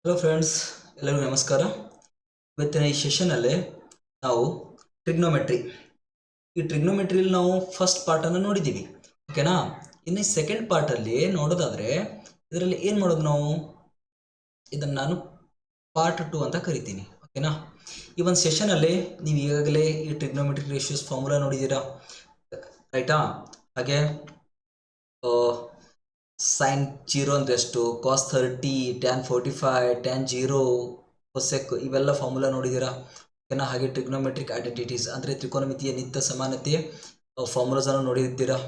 Hello friends, ಎಲ್ಲರಿಗೂ ನಮಸ್ಕಾರ. ಇವತ್ತಿನ ಈ ಸೆಷನಲ್ಲಿ ನಾವು ಟ್ರಿಗ್ನೋಮೆಟ್ರಿ ಈ ಟ್ರಿಗ್ನೋಮೆಟ್ರಿಯಲ್ಲಿ ನಾವು ಫಸ್ಟ್ ಪಾರ್ಟನ್ನು ನೋಡಿದ್ದೀವಿ. ಓಕೆನಾ. ಇನ್ನು ಸೆಕೆಂಡ್ ಪಾರ್ಟಲ್ಲಿ ನೋಡೋದಾದರೆ ಇದರಲ್ಲಿ ಏನು ಮಾಡೋದು ನಾವು, ಇದನ್ನು ನಾನು ಪಾರ್ಟ್ 2 ಅಂತ ಕರಿತೀನಿ. ಓಕೆನಾ. ಈ ಒಂದು ಸೆಷನಲ್ಲಿ ನೀವು ಈಗಾಗಲೇ ಈ ಟ್ರಿಗ್ನೋಮೆಟ್ರಿಕ್ ರೇಷಿಯೋಸ್ ಫಾರ್ಮುಲಾ ನೋಡಿದ್ದೀರಾ, ರೈಟಾ? ಹಾಗೆ ಸೈನ್ 0 ಅಂದರೆ ಎಷ್ಟು, ಕಾಸ್ 30, ಟ್ಯಾನ್ 45, ಟ್ಯಾನ್ 0, ಕೊಸೆಕ್ ಇವೆಲ್ಲ ಫಾರ್ಮುಲಾ ನೋಡಿದ್ದೀರಾ. ಓಕೆನಾ. ಹಾಗೆ ಟ್ರಿಗ್ನೋಮೆಟ್ರಿಕ್ ಐಡೆಂಟಿಟೀಸ್ ಅಂದರೆ ತ್ರಿಕೋನಮಿತಿಯ ನಿತ್ಯ ಸಮಾನತೆ ಫಾರ್ಮುಲಾಸನ್ನು ನೋಡಿದ್ದೀರಾ.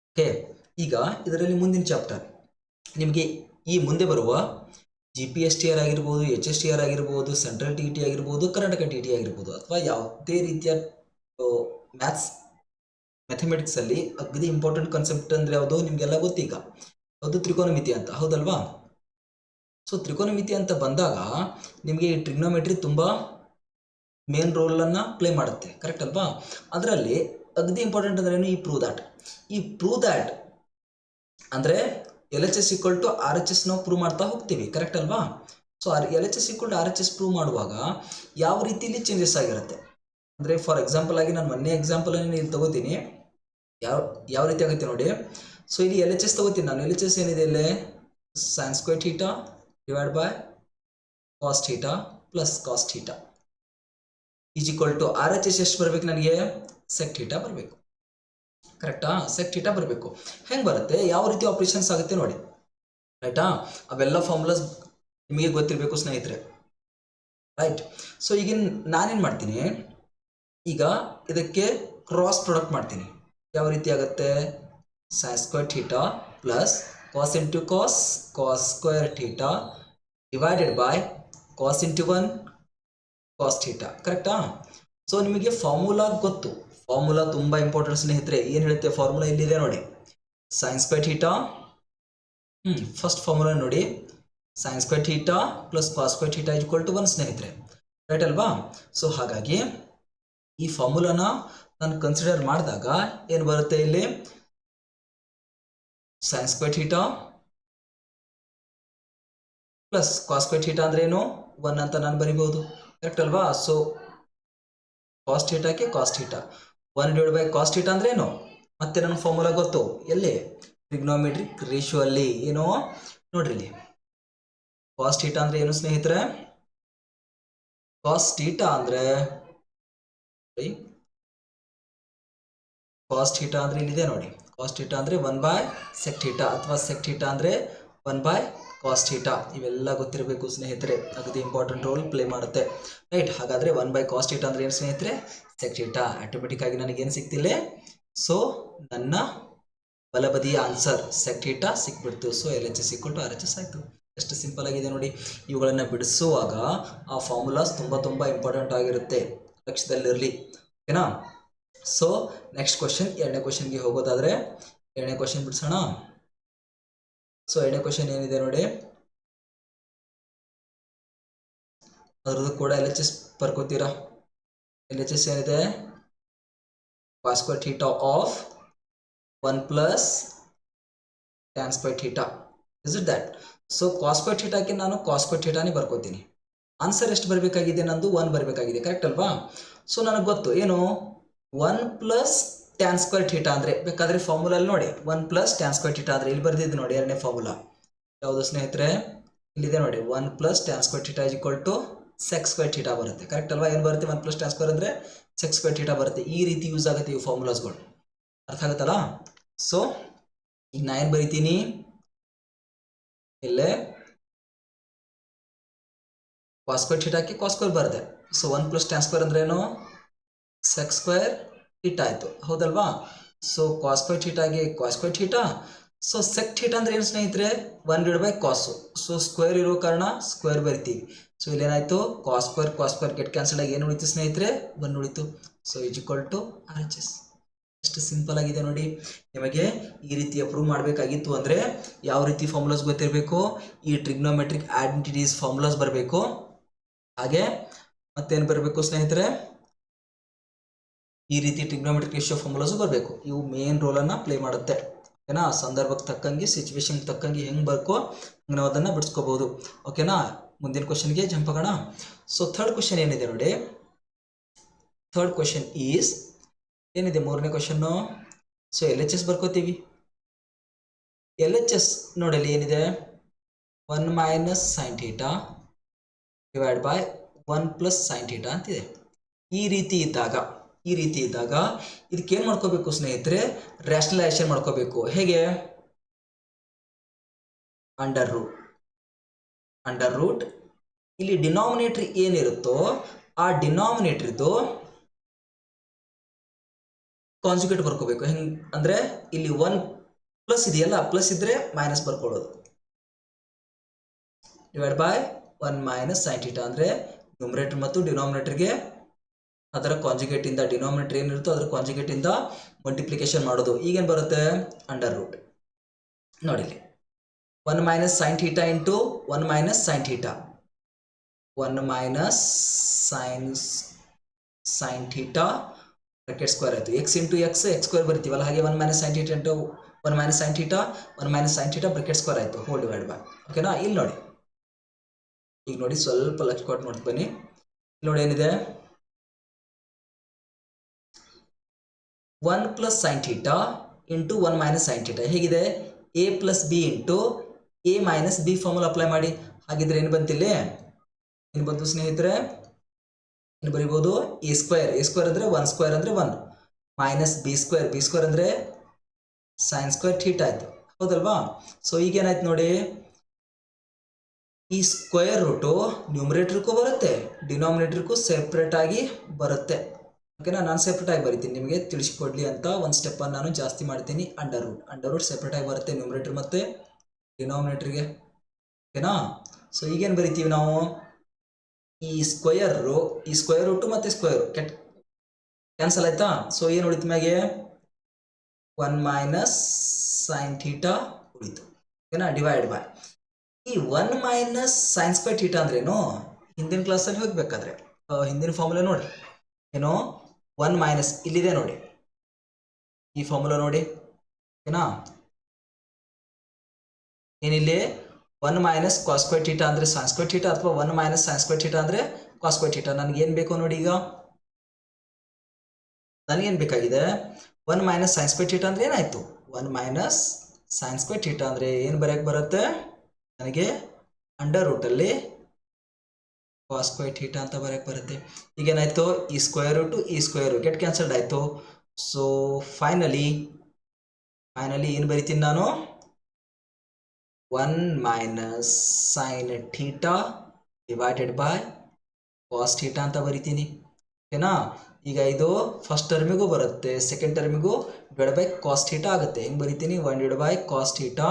ಓಕೆ. ಈಗ ಇದರಲ್ಲಿ ಮುಂದಿನ ಚಾಪ್ಟರ್ ನಿಮಗೆ ಈ ಮುಂದೆ ಬರುವ GPSTR ಆಗಿರ್ಬೋದು, HSTR ಆಗಿರ್ಬೋದು, ಸೆಂಟ್ರಲ್ TET ಆಗಿರ್ಬೋದು, ಕರ್ನಾಟಕ TET ಆಗಿರ್ಬೋದು, ಅಥವಾ ಯಾವುದೇ ರೀತಿಯ ಮ್ಯಾಥಮೆಟಿಕ್ಸಲ್ಲಿ ಅಗದಿ ಇಂಪಾರ್ಟೆಂಟ್ ಕಾನ್ಸೆಪ್ಟ್ ಅಂದರೆ ಯಾವುದು ನಿಮಗೆಲ್ಲ ಗೊತ್ತೀಗ, ಅದು ತ್ರಿಕೋನಮಿತಿ ಅಂತ, ಹೌದಲ್ವಾ? ಸೊ ತ್ರಿಕೋನಮಿತಿ ಅಂತ ಬಂದಾಗ ನಿಮಗೆ ಈ ಟ್ರಿಗ್ನೋಮೆಟ್ರಿ ತುಂಬ ಮೇನ್ ರೋಲನ್ನು ಪ್ಲೇ ಮಾಡುತ್ತೆ, ಕರೆಕ್ಟ್ ಅಲ್ವಾ? ಅದರಲ್ಲಿ ಅಗದಿ ಇಂಪಾರ್ಟೆಂಟ್ ಅಂದ್ರೇನು, ಈ ಪ್ರೂವ್ ದ್ಯಾಟ್ ಅಂದರೆ LHS = RHS ನಾವು ಪ್ರೂವ್ ಮಾಡ್ತಾ ಹೋಗ್ತೀವಿ, ಕರೆಕ್ಟ್ ಅಲ್ವಾ? ಸೊ LHS = RHS ಪ್ರೂವ್ ಮಾಡುವಾಗ ಯಾವ ರೀತಿಯಲ್ಲಿ ಚೇಂಜಸ್ ಆಗಿರುತ್ತೆ ಅಂದರೆ, ಫಾರ್ ಎಕ್ಸಾಂಪಲ್ ಆಗಿ ನಾನು ಮೊನ್ನೆ ಎಕ್ಸಾಂಪಲನ್ನು ಇಲ್ಲಿ ತಗೋತೀನಿ. ಯಾವ ರೀತಿ ಆಗುತ್ತೆ ನೋಡಿ. ಸೊ ಇಲ್ಲಿ LHS ತಗೋತೀನಿ ನಾನು. LHS ಏನಿದೆ ಇಲ್ಲಿ, sin square theta divide by cos theta plus cos theta is equal to RHS ಎಷ್ಟು ಬರಬೇಕು ನನಗೆ, sec theta ಬರಬೇಕು, ಕರೆಕ್ಟಾ? sec theta ಬರಬೇಕು. ಹೆಂಗೆ ಬರುತ್ತೆ, ಯಾವ ರೀತಿ ಆಪರೇಷನ್ಸ್ ಆಗುತ್ತೆ ನೋಡಿ, ರೈಟಾ? ಅವೆಲ್ಲ ಫಾರ್ಮುಲಾಸ್ ನಿಮಗೆ ಗೊತ್ತಿರಬೇಕು ಸ್ನೇಹಿತರೆ, ರೈಟ್? ಸೊ ಈಗ ನಾನೇನು ಮಾಡ್ತೀನಿ, ಈಗ ಇದಕ್ಕೆ ಕ್ರಾಸ್ ಪ್ರಾಡಕ್ಟ್ ಮಾಡ್ತೀನಿ. ಯಾವ ರೀತಿ ಆಗುತ್ತೆ, sin square theta plus cos into cos square theta divided by cos into 1 cos theta, ಕರೆಕ್ಟಾ? ಸೊ ನಿಮಗೆ ಫಾರ್ಮುಲಾ ಗೊತ್ತು, ಫಾರ್ಮುಲಾ ತುಂಬ ಇಂಪಾರ್ಟೆಂಟ್ ಸ್ನೇಹಿತರೆ. ಏನು ಹೇಳುತ್ತೆ ಫಾರ್ಮುಲಾ, ಇಲ್ಲಿದೆ ನೋಡಿ, sin square theta. First formula ನೋಡಿ, sin square theta plus cos square theta is equal to 1 ಸ್ನೇಹಿತರೆ, ರೈಟ್ ಅಲ್ವಾ? ಸೊ ಹಾಗಾಗಿ ಈ ಫಾರ್ಮುಲಾನ ನಾನು ಕನ್ಸಿಡರ್ ಮಾಡಿದಾಗ ಏನು ಬರುತ್ತೆ ಇಲ್ಲಿ, sin square theta plus cos square theta ಅಂದ್ರೆ ಏನು, 1 ಅಂತ ನಾನು ಬರಿಬಹುದು, ಕರೆಕ್ಟ್ ಅಲ್ವಾ? So cos thetaಕ್ಕೆ cos theta 1 divide by cos theta ಅಂದ್ರೆ ಏನು, ಮತ್ತೆ ನನ್ನ ಫಾರ್ಮುಲಾ ಗೊತ್ತು, ಎಲ್ಲಿ, ಟ್ರಿಗ್ನೋಮೆಟ್ರಿಕ್ ರೇಷಿಯೋ ಅಲ್ಲಿ. ಏನು ನೋಡ್ರಿ ಇಲ್ಲಿ, cos theta ಅಂದ್ರೆ ಏನು ಸ್ನೇಹಿತರೆ, cos theta ಅಂದ್ರೆ cos theta ಅಂದ್ರೆ ಇಲ್ಲಿದೆ ನೋಡಿ, cos theta ಅಂದ್ರೆ 1 ಬೈ sec theta ಅಥವಾ sec theta ಅಂದ್ರೆ 1 ಬೈ cos theta. ಇವೆಲ್ಲ ಗೊತ್ತಿರಬೇಕು ಸ್ನೇಹಿತರೆ, ಅಗದಿ ಇಂಪಾರ್ಟೆಂಟ್ ರೋಲ್ ಪ್ಲೇ ಮಾಡುತ್ತೆ, ರೈಟ್? ಹಾಗಾದ್ರೆ 1 ಬೈ cos theta ಅಂದ್ರೆ ಏನು ಸ್ನೇಹಿತರೆ, sec theta. ಆಟೋಮೆಟಿಕ್ ಆಗಿ ನನಗೇನು ಸಿಕ್ತಿಲ್ಲ, ಸೊ ನನ್ನ ಬಲಬದಿಯ ಆನ್ಸರ್ sec theta ಸಿಕ್ಬಿಡ್ತು. ಸೊ LHS = RHS ಆಯಿತು. ಎಷ್ಟು ಸಿಂಪಲ್ ಆಗಿದೆ ನೋಡಿ. ಇವುಗಳನ್ನು ಬಿಡಿಸುವಾಗ ಆ ಫಾರ್ಮುಲಾಸ್ ತುಂಬ ಇಂಪಾರ್ಟೆಂಟ್ ಆಗಿರುತ್ತೆ, ಲಕ್ಷ್ಯದಲ್ಲಿರಲಿ, ಓಕೆನಾ? ಸೊ ನೆಕ್ಸ್ಟ್ ಕ್ವಶನ್, ಎರಡನೇ ಕ್ವಶನ್ಗೆ ಹೋಗೋದಾದರೆ, ಎರಡನೇ ಕ್ವಶನ್ ಬಿಡಿಸೋಣ. ಸೊ ಎರಡನೇ ಕ್ವಶನ್ ಏನಿದೆ ನೋಡಿ, ಅದ್ರದ್ದು ಕೂಡ LHS ಬರ್ಕೋತೀರಾ. LHS ಏನಿದೆ, cos square theta of 1 plus tan square theta, is it that? So cos square thetaಕ್ಕೆ ನಾನು cos square thetaನೇ ಬರ್ಕೋತೀನಿ. ಆನ್ಸರ್ ಎಷ್ಟು ಬರಬೇಕಾಗಿದೆ, ನಂದು 1 ಬರಬೇಕಾಗಿದೆ, ಕರೆಕ್ಟ್ ಅಲ್ವಾ? ಸೊ ನನಗೆ ಗೊತ್ತು ಏನು, 1 ಪ್ಲಸ್ ಟ್ಯಾನ್ ಸ್ಕ್ವೇರ್ ಥೀಟಾ ಅಂದರೆ, ಬೇಕಾದರೆ ಫಾರ್ಮುಲಲ್ಲಿ ನೋಡಿ, 1 ಪ್ಲಸ್ ಟ್ಯಾನ್ ಸ್ಕ್ವೇರ್ ಥೀಟಾ ಅಂದರೆ ಇಲ್ಲಿ ಬರ್ದಿದ್ದು ನೋಡಿ, ಎರಡನೇ ಫಾರ್ಮುಲಾ ಯಾವುದು ಸ್ನೇಹಿತರೆ, ಇಲ್ಲಿದೆ ನೋಡಿ, 1 plus tan square theta is equal to sec square theta ಬರುತ್ತೆ, ಕರೆಕ್ಟ್ ಅಲ್ವಾ? ಏನು ಬರುತ್ತೆ, 1 ಪ್ಲಸ್ ಟ್ಯಾನ್ ಸ್ಕ್ವೇರ್ ಅಂದರೆ sec ಸ್ಕ್ವೇರ್ ಥೀಟಾ ಬರುತ್ತೆ. ಈ ರೀತಿ ಯೂಸ್ ಆಗುತ್ತೆ ಇವು ಫಾರ್ಮುಲಾಸ್ಗಳು, ಅರ್ಥ ಆಗುತ್ತಲ್ಲ? ಸೊ ಈಗ ನಾ ಏನು ಬರಿತೀನಿ ಇಲ್ಲೇ, cos ಸ್ಕ್ವೇರ್ ಥೀಟಾಕ್ಕೆ cos ಸ್ಕ್ವೇರ್ ಬರುತ್ತೆ. ಸೊ 1 ಪ್ಲಸ್ ಟ್ಯಾನ್ ಸ್ಕ್ವೇರ್ ಅಂದ್ರೆ ಏನು, sec ಸ್ಕ್ವೇರ್ ಥೀಟಾ ಆಯಿತು, ಹೌದಲ್ವಾ? ಸೊ cos ಸ್ಕ್ವೇರ್ ಥೀಟಾಗೆ cos square theta. So sec theta ಅಂದ್ರೆ ಏನು ಸ್ನೇಹಿತರೆ, 1 divide by cos. So square ಇರೋ ಕಾರಣ ಸ್ಕ್ವೇರ್ ಬರಿತೀವಿ. ಸೊ ಇಲ್ಲೇನಾಯಿತು, cos ಸ್ಕ್ವೇರ್ ಗೆಟ್ ಕ್ಯಾನ್ಸಲ್ ಆಗಿ ಏನು ಉಳಿತು ಸ್ನೇಹಿತರೆ, 1 ಉಳಿತು. So is equal to RHS. ಎಷ್ಟು ಸಿಂಪಲ್ ಆಗಿದೆ ನೋಡಿ. ನಿಮಗೆ ಈ ರೀತಿ ಪ್ರೂವ್ ಮಾಡಬೇಕಾಗಿತ್ತು ಅಂದರೆ ಯಾವ ರೀತಿ ಫಾರ್ಮುಲಾಸ್ ಗೊತ್ತಿರಬೇಕು, ಈ ಟ್ರಿಗ್ನೋಮೆಟ್ರಿಕ್ ಐಡೆಂಟಿಟೀಸ್ ಫಾರ್ಮುಲಾಸ್ ಬರಬೇಕು. ಹಾಗೆ ಮತ್ತೇನು ಬರಬೇಕು ಸ್ನೇಹಿತರೆ, ಈ ರೀತಿ ಟ್ರಿಗ್ನೋಮೆಟ್ರಿಕ್ ರೇಷಿಯೋ ಫಾರ್ಮುಲಾಸು ಬರಬೇಕು. ಇವು ಮೇನ್ ರೋಲನ್ನು ಪ್ಲೇ ಮಾಡುತ್ತೆ, ಓಕೆನಾ? ಸಂದರ್ಭಕ್ಕೆ ತಕ್ಕಂಗೆ, ಸಿಚುವೇಶನ್ಗೆ ತಕ್ಕಂಗೆ ಹೆಂಗೆ ಬೇಕೋ ಹಂಗೆ ನಾವು ಅದನ್ನು ಬಿಡಿಸ್ಕೋಬೋದು, ಓಕೆನಾ? ಮುಂದಿನ ಕ್ವಶನ್ಗೆ ಜಂಪ್ ಆಗೋಣ. ಸೊ ಥರ್ಡ್ ಕ್ವಶನ್ ಏನಿದೆ ನೋಡಿ, ಥರ್ಡ್ ಕ್ವಶನ್ ಈಸ್ ಏನಿದೆ ಮೂರನೇ question. So L H S ಬರ್ಕೋತೀವಿ. ಎಲ್ ಎಚ್ ಎಸ್ ನೋಡಲಿ ಏನಿದೆ, 1 minus sine theta divide by 1 plus sine theta ಅಂತಿದೆ. ಈ ರೀತಿ ಇದ್ದಾಗ ಇದಕ್ಕೇನು ಮಾಡ್ಕೋಬೇಕು ಸ್ನೇಹಿತರೆ, ರ್ಯಾಷನಲೈಸೇಷನ್ ಮಾಡ್ಕೋಬೇಕು. ಹೇಗೆ? ಅಂಡರ್ ರೂಟ್ ಇಲ್ಲಿ ಡಿನಾಮಿನೇಟರ್ ಏನಿರುತ್ತೋ ಆ ಡಿನಾಮಿನೇಟರ್ದು ಕಾಂಜುಗೇಟ್ ಬರ್ಕೋಬೇಕು. ಹೆಂಗೆ ಅಂದರೆ ಇಲ್ಲಿ 1 ಪ್ಲಸ್ ಇದೆಯಲ್ಲ, ಪ್ಲಸ್ ಇದ್ರೆ ಮೈನಸ್ ಬರ್ಕೊಳ್ಳೋದು, divide by 1 minus sine theta. ಅಂದರೆ ನ್ಯೂಮರೇಟರ್ ಮತ್ತು ಡಿನಾಮಿನೇಟರ್ಗೆ ಅದರ ಕಾಂಜುಗೇಟ್ ಇಂದ, ಡಿನಾಮಿನೇಟರ್ ಏನಿರುತ್ತೋ ಅದರ ಕಾಂಜುಗೇಟ್ ಇಂದ ಮಲ್ಟಿಪ್ಲಿಕೇಶನ್ ಮಾಡೋದು. ಈಗೇನು ಬರುತ್ತೆ? Under root. ನೋಡಿಲಿ, 1 minus sine theta into 1 minus sine theta, 1 minus sine theta bracket square ಆಯಿತು. ಎಕ್ಸ್ ಇಂಟು ಎಕ್ಸ್ ಸ್ಕ್ವೇರ್ ಬರಿತೀವಲ್ಲ, ಹಾಗೆ 1 minus sine theta into 1 minus sine theta, 1 minus sine theta bracket square ಆಯಿತು, whole divide by. ಓಕೆನಾ? ಇಲ್ಲಿ ನೋಡಿ, ಈಗ ನೋಡಿ ಸ್ವಲ್ಪ ಲಕ್ಷ ಕೊಟ್ಟು ನೋಡಿ ಬನ್ನಿ. ಇಲ್ಲಿ ನೋಡಿ ಏನಿದೆ, 1 plus sine theta into 1 minus sine theta. ಹೇಗಿದೆ? A plus B into A minus B formula apply ಮಾಡಿ. ಹಾಗಿದ್ರೆ ಏನು ಬಂತಿಲ್ಲಿ? ಏನು ಬಂತು ಸ್ನೇಹಿತರೆ? ಏನು ಬರಿಬೋದು? ಎ ಸ್ಕ್ವೇರ್ ಅಂದರೆ 1 ಸ್ಕ್ವೇರ್ ಅಂದರೆ 1 ಮೈನಸ್ ಬಿ ಸ್ಕ್ವೇರ್ ಅಂದರೆ ಸೈನ್ ಸ್ಕ್ವೇರ್ ಥೀಟಾ ಆಯಿತು, ಹೌದಲ್ವಾ? ಸೊ ಈಗೇನಾಯ್ತು ನೋಡಿ, ಈ ಸ್ಕ್ವೇರ್ ರೂಟು ನ್ಯೂಮರೇಟರ್ಗೂ ಬರುತ್ತೆ, ಡಿನಾಮಿನೇಟರ್ಗೂ ಸೆಪ್ರೇಟ್ ಆಗಿ ಬರುತ್ತೆ. ಓಕೆನಾ? ನಾನು ಸೆಪ್ರೇಟ್ ಆಗಿ ಬರಿತೀನಿ, ನಿಮಗೆ ತಿಳಿಸ್ಕೊಡ್ಲಿ ಅಂತ ಒಂದು ಸ್ಟೆಪ್ಪನ್ನು ನಾನು ಜಾಸ್ತಿ ಮಾಡ್ತೀನಿ. ಅಂಡರ್ ರೂಟ್ ಸೆಪ್ರೇಟ್ ಆಗಿ ಬರುತ್ತೆ ನ್ಯೂಮರೇಟರ್ ಮತ್ತು ಡಿನಾಮಿನೇಟರ್ಗೆ. ಓಕೆನಾ? ಸೊ ಈಗೇನು ಬರಿತೀವಿ ನಾವು, ಈ ಸ್ಕ್ವೇರ್ ರೂಟು ಮತ್ತು ಸ್ಕ್ವೇರು ಕ್ಯಾನ್ಸಲ್ ಆಯ್ತಾ? ಸೊ ಏನು ಉಳಿತು ಮ್ಯಾಗೆ? 1 ಮೈನಸ್ ಸೈನ್ ಥೀಟಾ ಉಳಿತು. ಓಕೆನಾ? ಡಿವೈಡ್ ಬೈ ಈ 1 ಮೈನಸ್ ಸೈನ್ ಸ್ಕ್ವೇರ್ ಥೀಟಾ ಅಂದ್ರೇನು? ಹಿಂದಿನ ಕ್ಲಾಸಲ್ಲಿ ಹೋಗ್ಬೇಕಾದ್ರೆ ಹಿಂದಿನ ಫಾರ್ಮುಲಾ ನೋಡಿ, ಏನೋ 1 ಮೈನಸ್ ಇಲ್ಲಿದೆ ನೋಡಿ, ಈ ಫಾರ್ಮುಲಾ ನೋಡಿ. ಓಕೆನಾ? ಏನಿಲ್ಲಿ 1 ಮೈನಸ್ ಕಾಸ್ ಸ್ಕ್ವೇರ್ ಥೀಟಾ ಅಂದರೆ ಸೈನ್ ಸ್ಕ್ವೇರ್ ಥೀಟಾ, ಅಥವಾ 1 ಮೈನಸ್ ಸೈನ್ ಸ್ಕ್ವೇರ್ ಥೀಟಾ ಅಂದರೆ ಕಾಸ್ ಸ್ಕ್ವೇರ್ ಥೀಟಾ. ನನಗೇನು ಬೇಕು ನೋಡಿ, ಈಗ ನನಗೇನು ಬೇಕಾಗಿದೆ, 1 ಮೈನಸ್ ಸೈನ್ ಸ್ಕ್ವೇರ್ ಥೀಟಾ ಅಂದರೆ ಏನಾಯಿತು? 1 ಮೈನಸ್ ಸೈನ್ ಸ್ಕ್ವೇರ್ ಥೀಟಾ ಅಂದರೆ ಏನು ಬರೆಯೋಕ್ಕೆ ಬರುತ್ತೆ ನನಗೆ? ಅಂಡರ್ ರೂಟಲ್ಲಿ ಕಾಸ್ ಸ್ಕ್ವೇರ್ ಥೀಟಾ ಅಂತ ಬರೆಯೋಕ್ಕೆ ಬರುತ್ತೆ. ಈಗೇನಾಯಿತು, ಈ ಸ್ಕ್ವೇರ್ ರೂಟು ಈ ಸ್ಕ್ವೇರು ಗೆಟ್ ಕ್ಯಾನ್ಸಲ್ಡ್ ಆಯಿತು. ಸೊ ಫೈನಲಿ ಏನು ಬರಿತೀನಿ ನಾನು? 1 minus sine theta divided by cos theta ಅಂತ ಬರಿತೀನಿ. ಓಕೆನಾ? ಈಗ ಇದು ಫಸ್ಟ್ ಟರ್ಮಿಗೂ ಬರುತ್ತೆ, ಸೆಕೆಂಡ್ ಟರ್ಮಿಗೂ ಡಿವೈಡ್ ಬೈ ಕಾಸ್ ಥೀಟಾ ಆಗುತ್ತೆ. ಹೆಂಗೆ ಬರಿತೀನಿ? 1 divide by cos theta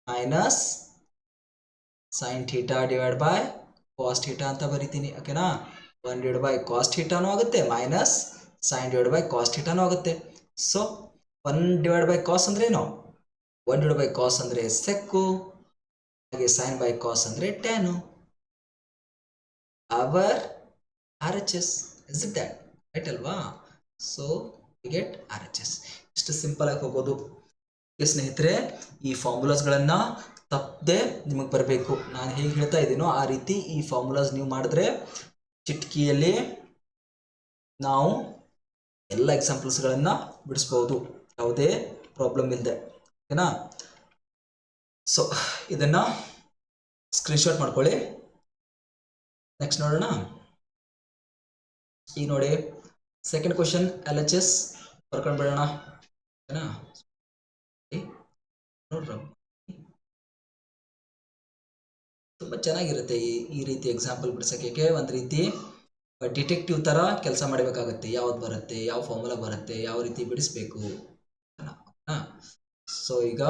minus sine theta divide by cos theta ಅಂತ ಬರಿತೀನಿ. ಓಕೆನಾ? 1 ಡಿವೈಡ್ ಬೈ ಕಾಸ್ ಥೀಟಾನೂ ಆಗುತ್ತೆ, minus sine divide by cos ಥೀಟಾನೂ ಆಗುತ್ತೆ. ಸೊ 1 ಡಿವೈಡ್ ಬೈ ಕಾಸ್ ಅಂದ್ರೆ ಏನು? 1 ಡಿವೈಡ್ ಬೈ ಕಾಸ್ ಅಂದರೆ ಸೆಕ್ಕು, ಹಾಗೆ ಸೈನ್ ಬೈ ಕಾಸ್ ಅಂದರೆ tan. Our RHS, is it that right ಅಲ್ವಾ? So we get RHS. ಇಷ್ಟು ಸಿಂಪಲ್ ಆಗಿ ಹೋಗೋದು. ಸ್ನೇಹಿತರೆ, ಈ ಫಾರ್ಮುಲಾಸ್ಗಳನ್ನು ತಪ್ಪದೆ ನಿಮಗೆ ಬರಬೇಕು. ನಾನು ಹೇಗೆ ಹೇಳ್ತಾ ಇದ್ದೀನೋ ಆ ರೀತಿ ಈ ಫಾರ್ಮುಲಾಸ್ ನೀವು ಮಾಡಿದ್ರೆ ಚಿಟ್ಕಿಯಲ್ಲಿ ನಾವು ಎಲ್ಲ ಎಕ್ಸಾಂಪಲ್ಸ್ಗಳನ್ನು ಬಿಡಿಸ್ಬೋದು, ಯಾವುದೇ ಪ್ರಾಬ್ಲಮ್ ಇಲ್ಲದೆ. ಓಕೆನಾ? ಸೊ ಇದನ್ನು ಸ್ಕ್ರೀನ್ಶಾಟ್ ಮಾಡ್ಕೊಳ್ಳಿ. ನೆಕ್ಸ್ಟ್ ನೋಡೋಣ. ಈಗ ನೋಡಿ, ಸೆಕೆಂಡ್ ಕ್ವಶನ್ LHS ಬರ್ಕೊಂಡು ಬಿಡೋಣ. ಓಕೆನಾ? ತುಂಬ ಚೆನ್ನಾಗಿರುತ್ತೆ ಈ ರೀತಿ ಎಕ್ಸಾಂಪಲ್ ಬಿಡಿಸೋಕ್ಕೆ. ಒಂದು ರೀತಿ ಡಿಟೆಕ್ಟಿವ್ ಥರ ಕೆಲಸ ಮಾಡಬೇಕಾಗುತ್ತೆ. ಯಾವ್ದು ಬರುತ್ತೆ, ಯಾವ ಫಾರ್ಮುಲಾ ಬರುತ್ತೆ, ಯಾವ ರೀತಿ ಬಿಡಿಸ್ಬೇಕು. ಸೊ ಈಗ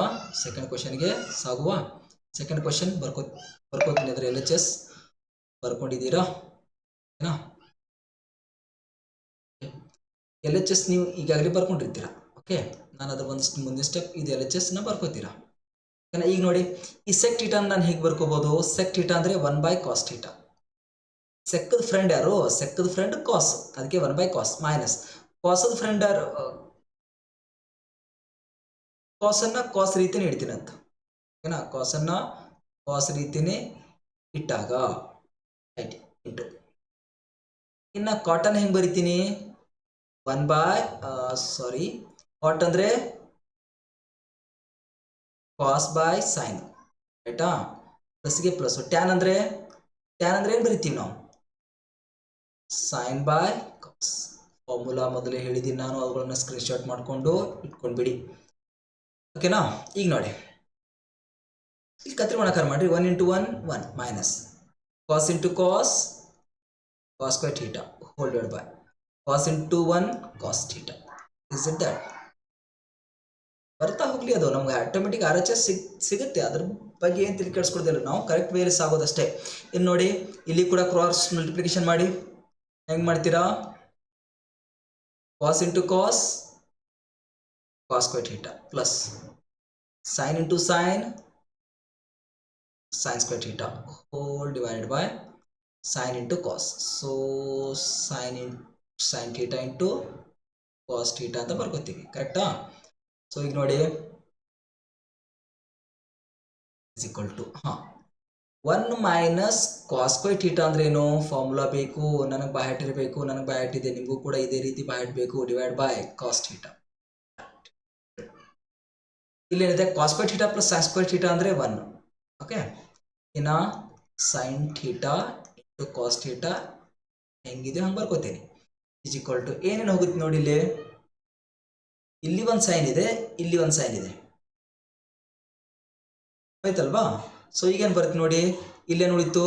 ಸೆಕೆಂಡ್ ಕ್ವಶನ್ಗೆ ಸಾಗುವ. ಸೆಕೆಂಡ್ ಕ್ವಶನ್ ಬರ್ಕೋತೀನಿ. ಅಂದರೆ LHS ಬರ್ಕೊಂಡಿದ್ದೀರಾ? ಓಕೆನಾ? LHS ನೀವು ಈಗಾಗಲೇ ಬರ್ಕೊಂಡಿರ್ತೀರಾ. ಓಕೆ, ನಾನು ಅದ್ರ ಒಂದು ಮುಂದಿನ ಸ್ಟೆಪ್ ಇದು LHSನ ಬರ್ಕೋತೀರಾ. ಓಕೆನಾ? ಈಗ ನೋಡಿ, ಈ ಸೆಕ್ ಥೀಟಾನ ನಾನು ಹೇಗೆ ಬರ್ಕೋಬೋದು? ಸೆಕ್ ಥೀಟಾ ಅಂದರೆ 1 ಬೈ ಕಾಸ್ ಥೀಟಾ. ಸೆಕ್ಕದ ಫ್ರೆಂಡ್ ಯಾರು? ಸೆಕ್ಕದ ಫ್ರೆಂಡ್ ಕಾಸ್, ಅದಕ್ಕೆ 1 ಬೈ ಕಾಸ್. ಮೈನಸ್ ಕಾಸದ ಫ್ರೆಂಡ್ ಯಾರು? ಕಾಸನ್ನು ಕಾಸ್ ರೀತಿನೇ ಇಡ್ತೀನಿ ಅಂತ. ಓಕೆನಾ? ಕಾಸನ್ನು ಕಾಸ್ ರೀತಿನೇ ಇಟ್ಟಾಗ ರೈಟ್ ಇಂಟು. ಇನ್ನು ಕಾಟನ್ ಹೆಂಗೆ ಬರಿತೀನಿ, 1/, ಕಾಟ್ ಅಂದರೆ ಕಾಸ್ ಬೈ ಸೈನ್, ರೈಟಾ, ಪ್ಲಸ್ಗೆ ಪ್ಲಸ್. ಟ್ಯಾನ್ ಅಂದರೆ ಏನು ಬರಿತೀವಿ ನಾವು, ಸೈನ್ ಬೈ ಕಾಸ್. ಫಾರ್ಮುಲಾ ಮೊದಲೇ ಹೇಳಿದ್ದೀನಿ ನಾನು, ಅವುಗಳನ್ನ ಸ್ಕ್ರೀನ್ಶಾಟ್ ಮಾಡಿಕೊಂಡು ಇಟ್ಕೊಂಡ್ಬಿಡಿ, ಓಕೆನಾ. ಈಗ ನೋಡಿ, ಇಲ್ಲಿ ಕತ್ರಿ ಗುಣಾಕಾರ ಮಾಡಿರಿ. 1 × 1 1 minus cos into cos, cos square theta whole divide by cos into 1 cos theta. Is it that? ಬರ್ತಾ ಹೋಗ್ಲಿ, ಅದು ನಮ್ಗೆ ಆಟೋಮೆಟಿಕ್ RHS ಸಿಗುತ್ತೆ, ಅದ್ರ ಬಗ್ಗೆ ಏನು ತಿಳಿ ಕೇಳಿಸ್ಕೊಡ್ದಿಲ್ಲ ನಾವು, ಕರೆಕ್ಟ್ ವೇರಿಯಸ್ ಆಗೋದಷ್ಟೇ. ಇನ್ನು ನೋಡಿ, ಇಲ್ಲಿ ಕೂಡ ಕ್ರಾಸ್ ಮಲ್ಟಿಪ್ಲಿಕೇಶನ್ ಮಾಡಿ. ಹೆಂಗೆ ಮಾಡ್ತೀರಾ, cos into cos, cos square theta plus sine into sine, sine square theta whole divided by sine into cos. So sine theta into cos theta ಅಂತ ಬರ್ಕೋತೀವಿ, ಕರೆಕ್ಟಾ. ಸೊ ಈಗ ನೋಡಿ, is equal to 1 minus cos square theta ಅಂದ್ರೆ ಏನು, formula ಬೇಕು, ನನಗೆ ಬಾಯಟ್ ಇರಬೇಕು, ನನಗೆ ಬಾಯಟ್ ಇದೆ, ನಿಮಗೂ ಕೂಡ ಇದೇ ರೀತಿ ಬಾಯಟ್ ಬೇಕು, ಡಿವೈಡ್ ಬೈ ಕಾಸ್ ಥೀಟಾ. ಇಲ್ಲೇನಿದೆ, cos square theta plus sine square theta ಅಂದರೆ 1, ಓಕೆ. ಇನ್ನು sine theta into cos theta ಹೆಂಗಿದೆ ಹಂಗೆ ಬರ್ಕೋತೀನಿ, ಇಸ್ ಈಕ್ವಲ್ ಟು ಏನೇನು ಹೋಗುತ್ತೆ ನೋಡಿ, ಇಲ್ಲಿ ಒಂದು ಸೈನ್ ಇದೆ, ಇಲ್ಲಿ ಒಂದು ಸೈನ್ ಇದೆ, ಆಯ್ತಲ್ವಾ. ಸೊ ಈಗೇನು ಬರುತ್ತೆ ನೋಡಿ, ಇಲ್ಲೇನು ಉಳಿತು,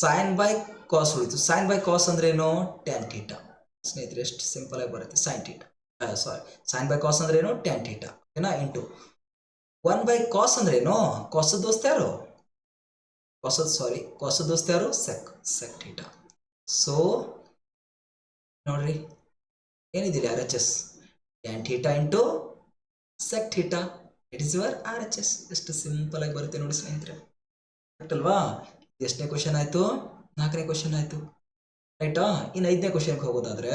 ಸೈನ್ ಬೈ ಕಾಸ್ ಉಳಿತು. ಸೈನ್ ಬೈ ಕಾಸ್ ಅಂದ್ರೆ ಏನು, ಟ್ಯಾನ್ ಥೀಟಾ. ಸ್ನೇಹಿತರೆ ಎಷ್ಟು ಸಿಂಪಲ್ ಆಗಿ ಬರುತ್ತೆ, sine theta, sine by cos ಅಂದ್ರೆ ಏನು, ಟ್ಯಾನ್ ಥೀಟಾ, ಓಕೆನಾ, ಇಂಟು 1 ಬೈ ಕಾಸ್ ಅಂದ್ರೆ ಏನು, ಕಾಸದ ದೋಸ್ತ ಯಾರು, ಕಾಸದ ದೋಸ್ತ ಯಾರು, ಸೆಕ್ ಥೀಟಾ. ಸೊ ನೋಡ್ರಿ ಏನಿದೆ RHS, tan theta into sec theta, it is your RHS. ಎಷ್ಟು ಸಿಂಪಲ್ ಆಗಿ ಬರುತ್ತೆ ನೋಡಿ ಸ್ನೇಹಿತರೆ, ಕರೆಕ್ಟ್ ಅಲ್ವಾ. ಎಷ್ಟನೇ ಕ್ವಶನ್ ಆಯಿತು, 4ನೇ ಕ್ವಶನ್ ಆಯಿತು, ರೈಟಾ. ಇನ್ನು 5ನೇ ಕ್ವಶನ್ಗೆ ಹೋಗೋದಾದ್ರೆ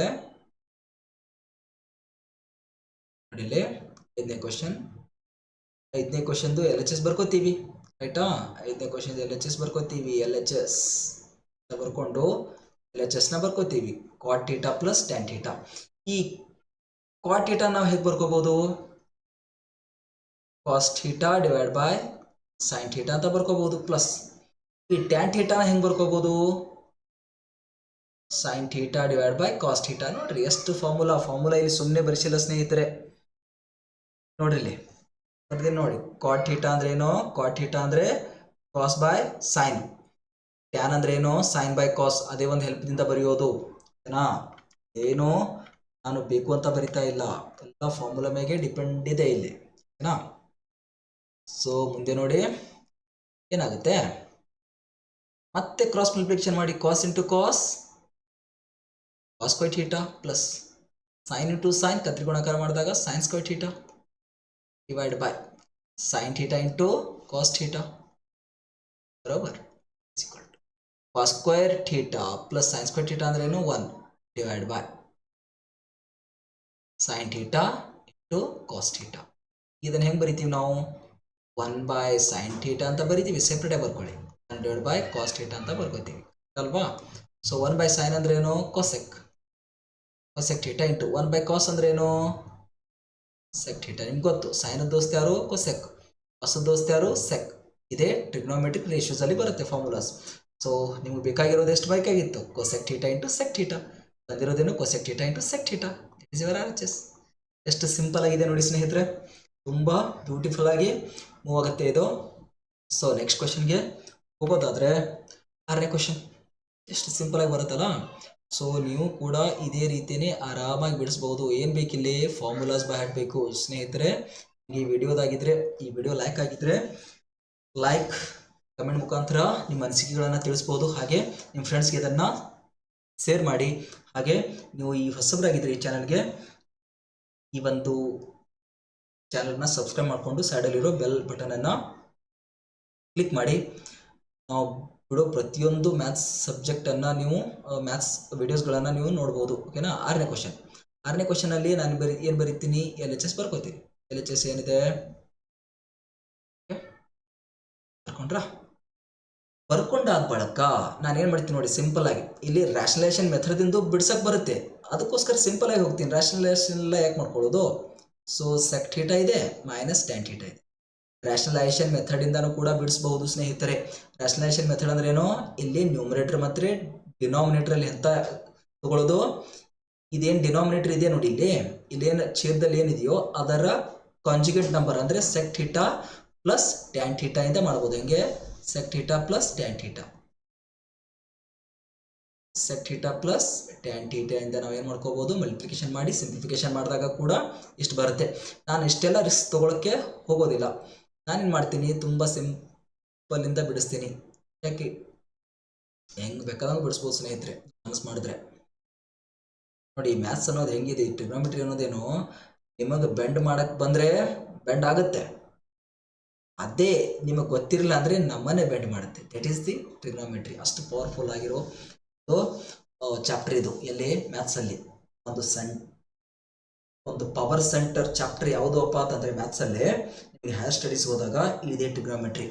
ನೋಡಿ, 5ನೇ ಕ್ವಶನ್ದು LHS ಬರ್ಕೋತೀವಿ, ರೈಟಾ. 5ನೇ ಕ್ವಶನ್ LHS ಬರ್ಕೋತೀವಿ, LHS ಬರ್ಕೊಂಡು LHS ನ ಬರ್ಕೋತೀವಿ, cot theta plus tan theta. ಈ ಕಾಟ್ ಥೀಟಾ ನಾವು ಹೇಗೆ ಬರ್ಕೋಬಹುದು, cos theta divide by sine theta ಅಂತ ಬರ್ಕೋಬಹುದು, ಪ್ಲಸ್ ಈ ಟ್ಯಾನ್ ಥೀಟಾನ ಹೆಂಗೆ ಬರ್ಕೋಬಹುದು, sine theta divide by cos theta. ನೋಡ್ರಿ ಎಷ್ಟು ಫಾರ್ಮುಲಾ ಇಲ್ಲಿ ಸುಮ್ಮನೆ ಬರೆಸಿಲ್ಲ ಸ್ನೇಹಿತರೆ, ನೋಡ್ರಿ ಇಲ್ಲಿ ಬರ್ತೀನಿ ನೋಡಿ. ಕಾಟ್ ಥೀಟಾ ಅಂದ್ರೆ ಏನು, ಕಾಟ್ ಥೀಟಾ ಅಂದ್ರೆ ಕಾಸ್ ಬೈ ಸೈನ್, ಟ್ಯಾನ್ ಅಂದ್ರೆ ಏನು, ಸೈನ್ ಬೈ ಕಾಸ್. ಅದೇ ಒಂದು ಹೆಲ್ಪ್ದಿಂದ ಬರೆಯೋದು, ಓಕೆನಾ. ಏನು ನಾನು ಬೇಕು ಅಂತ ಬರಿತಾ ಇಲ್ಲ, ಎಲ್ಲ ಫಾರ್ಮುಲಾ ಮೇಲೆ ಡಿಪೆಂಡ್ ಇದೆ ಇಲ್ಲಿ, ಓಕೆನಾ. ಸೊ ಮುಂದೆ ನೋಡಿ ಏನಾಗುತ್ತೆ, ಮತ್ತೆ ಕ್ರಾಸ್ ಮಲ್ಟಿಪ್ಲಿಕೇಶನ್ ಮಾಡಿ, cos into cos, cos square theta plus sine into sine, ಕತ್ರಿ ಗುಣಾಕಾರ ಮಾಡಿದಾಗ sine square theta divide by sine theta into cos theta, ಬರೋಬರ್, cos square theta plus sine square theta ಅಂದ್ರೆ ಏನು, 1 divide by sine theta into cos theta. ಇದನ್ನು ಹೆಂಗೆ ಬರಿತೀವಿ ನಾವು, 1 ಬೈ ಸೈನ್ ಥೀಟಾ ಅಂತ ಬರಿತೀವಿ, ಸೆಪ್ರೇಟಾಗಿ ಬರ್ಕೊಳ್ಳಿ, 1 ಡಿವೈಡ್ ಬೈ ಕಾಸ್ ಥೀಟಾ ಅಂತ ಬರ್ಕೋತೀವಿ ಅಲ್ವಾ. ಸೊ 1 ಬೈ ಸೈನ್ ಅಂದ್ರೆ ಏನು, cosec theta into 1 by cos ಅಂದ್ರೆ ಏನು, ಸೆಕ್ ಥೀಟಾ. ನಿಮ್ಗೆ ಗೊತ್ತು, ಸೈನ್ ದೋಸ್ತ ಯಾರು, ಕೊಸೆಕ್, ಕಾಸ್ ದೋಸ್ತ ಯಾರು, ಸೆಕ್. ಇದೇ ಟ್ರಿಗ್ನೋಮೆಟ್ರಿಕ್ ರೇಷಿಯೋಸ್ ಅಲ್ಲಿ ಬರುತ್ತೆ ಫಾರ್ಮುಲಾಸ್. ಸೊ ನಿಮ್ಗೆ ಬೇಕಾಗಿರೋದು ಎಷ್ಟು ಬೇಕಾಗಿತ್ತು, cosec theta into sec theta, ಬಂದಿರೋದೇನು cosec theta into sec theta, it is your RHS. ಎಷ್ಟು ಸಿಂಪಲ್ ಆಗಿದೆ ನೋಡಿ ಸ್ನೇಹಿತರೆ, ತುಂಬ ಬ್ಯೂಟಿಫುಲ್ ಆಗಿ ಮೂವ್ ಆಗುತ್ತೆ ಇದು. ಸೊ ನೆಕ್ಸ್ಟ್ ಕ್ವಶನ್ಗೆ ಹೋಗೋದಾದ್ರೆ 6ನೇ ಕ್ವಶನ್ ಎಷ್ಟು ಸಿಂಪಲ್ ಆಗಿ ಬರುತ್ತಲ್ಲ. ಸೊ ನೀವು ಕೂಡ ಇದೇ ರೀತಿಯೇ ಆರಾಮಾಗಿ ಬಿಡಿಸ್ಬೋದು, ಏನು ಬೇಕಿಲ್ಲಿ, ಫಾರ್ಮುಲಾಸ್ ಬೇಕು ಸ್ನೇಹಿತರೆ. ಈ ವಿಡಿಯೋ ಲೈಕ್ ಆಗಿದ್ರೆ ಲೈಕ್ ಕಮೆಂಟ್ ಮುಖಾಂತರ ನಿಮ್ಮ ಅನಿಸಿಕೆಗಳನ್ನು ತಿಳಿಸ್ಬೋದು. ಹಾಗೆ ನಿಮ್ಮ ಫ್ರೆಂಡ್ಸ್ಗೆ ಇದನ್ನು ಶೇರ್ ಮಾಡಿ. ಹಾಗೆ ನೀವು ಈ ಹೊಸಬರಾಗಿದ್ದರೆ ಈ ಚಾನಲ್ಗೆ ಈ ಒಂದು ಚಾನಲ್ನ ಸಬ್ಸ್ಕ್ರೈಬ್ ಮಾಡಿಕೊಂಡು ಸೈಡಲ್ಲಿರೋ ಬೆಲ್ ಬಟನನ್ನು ಕ್ಲಿಕ್ ಮಾಡಿ. ನಾವು ಬಿಡೋ ಪ್ರತಿಯೊಂದು ಮ್ಯಾಥ್ಸ್ ಸಬ್ಜೆಕ್ಟನ್ನು ನೀವು ಮ್ಯಾಥ್ಸ್ ವಿಡಿಯೋಸ್ಗಳನ್ನು ನೀವು ನೋಡ್ಬೋದು, ಓಕೆನಾ. 6ನೇ ಕ್ವಶನಲ್ಲಿ ನಾನು ಏನು ಬರೀತೀನಿ, LHS ಬರ್ಕೋತೀನಿ. LHS ಏನಿದೆ ಬರ್ಕೊಂಡ್ರಾ, ಬರ್ಕೊಂಡಾದ ಬಳಿಕ ನಾನು ಏನು ಮಾಡ್ತೀನಿ ನೋಡಿ, ಸಿಂಪಲ್ ಆಗಿ ಇಲ್ಲಿ ರ್ಯಾಷನಲೈಸೇಷನ್ ಮೆಥಡ್ದಿಂದ ಬಿಡ್ಸಕ್ಕೆ ಬರುತ್ತೆ, ಅದಕ್ಕೋಸ್ಕರ ಸಿಂಪಲ್ ಆಗಿ ಹೋಗ್ತೀನಿ. ರ್ಯಾಷನಲೈಸೇಷನ್ ಎಲ್ಲ ಯಾಕೆ ಮಾಡ್ಕೊಳ್ಳೋದು? ಸೊ ಸೆಕ್ ಥೀಟಾ ಇದೆ ಮೈನಸ್ ಟ್ಯಾನ್ ಥೀಟಾ ಇದೆ. ರ್ಯಾಷನಲೈಸೇಷನ್ ಮೆಥಡಿಂದನೂ ಕೂಡ ಬಿಡಿಸಬಹುದು ಸ್ನೇಹಿತರೆ. ರ್ಯಾಷನಲೈಸೇಷನ್ ಮೆಥಡ್ ಅಂದ್ರೆ ಏನು? ಇಲ್ಲಿ ನ್ಯೂಮರೇಟರ್ ಮತ್ತು ಡಿನಾಮಿನೇಟರಲ್ಲಿ ಎಂತ ತಗೊಳ್ಳೋದು, ಇದೇನು ಡಿನಾಮಿನೇಟರ್ ಇದೆ ನೋಡಿ, ಇಲ್ಲೇನು ಛೇದದಲ್ಲಿ ಏನಿದೆಯೋ ಅದರ ಕಾಂಜುಗೇಟ್ ನಂಬರ್ ಅಂದರೆ sec theta plus tan theta ಇಂದ ಮಾಡ್ಬೋದು. ಹೆಂಗೆ? Sec theta plus tan theta, sec theta plus tan theta ಇಂದ ನಾವು ಏನು ಮಾಡ್ಕೋಬೋದು? ಮಲ್ಟಿಪ್ಲಿಕೇಶನ್ ಮಾಡಿ ಸಿಂಪ್ಲಿಫಿಕೇಶನ್ ಮಾಡಿದಾಗ ಕೂಡ ಇಷ್ಟು ಬರುತ್ತೆ. ನಾನು ಇಷ್ಟೆಲ್ಲ ರಿಸ್ಕ್ ತೊಗೊಳಕ್ಕೆ ಹೋಗೋದಿಲ್ಲ. ನಾನೇನು ಮಾಡ್ತೀನಿ, ತುಂಬ ಸಿಂಪಲ್ಲಿಂದ ಬಿಡಿಸ್ತೀನಿ. ಯಾಕೆ? ಹೆಂಗೆ ಬೇಕಾದಂಗೆ ಬಿಡಿಸ್ಬೋದು ಸ್ನೇಹಿತರೆ, ಮನಸ್ಸು ಮಾಡಿದ್ರೆ. ನೋಡಿ, ಮ್ಯಾಥ್ಸ್ ಅನ್ನೋದು ಹೆಂಗಿದೆ, ಟ್ರಿಗ್ನೋಮೆಟ್ರಿ ಅನ್ನೋದೇನು ನಿಮಗೆ ಬೆಂಡ್ ಮಾಡಕ್ಕೆ ಬಂದರೆ ಬೆಂಡ್ ಆಗುತ್ತೆ, ಅದೇ ನಿಮಗೆ ಗೊತ್ತಿರಲಿಲ್ಲ ಅಂದರೆ ನಮ್ಮನ್ನೇ ಬೆಂಡ್ ಮಾಡುತ್ತೆ. That is the trigonometry. ಅಷ್ಟು ಪವರ್ಫುಲ್ ಆಗಿರೋ ಚಾಪ್ಟರ್ ಇದು. ಎಲ್ಲಿ? ಮ್ಯಾಥ್ಸಲ್ಲಿ ಒಂದು ಪವರ್ ಸೆಂಟರ್ ಚಾಪ್ಟರ್ ಯಾವುದಪ್ಪ ಅಂತಂದರೆ ಮ್ಯಾಥ್ಸಲ್ಲಿ ನಿಮಗೆ ಹೈಯರ್ ಸ್ಟಡೀಸ್ ಹೋದಾಗ ಇದೇ ಟ್ರಿಗ್ನೋಮೆಟ್ರಿ.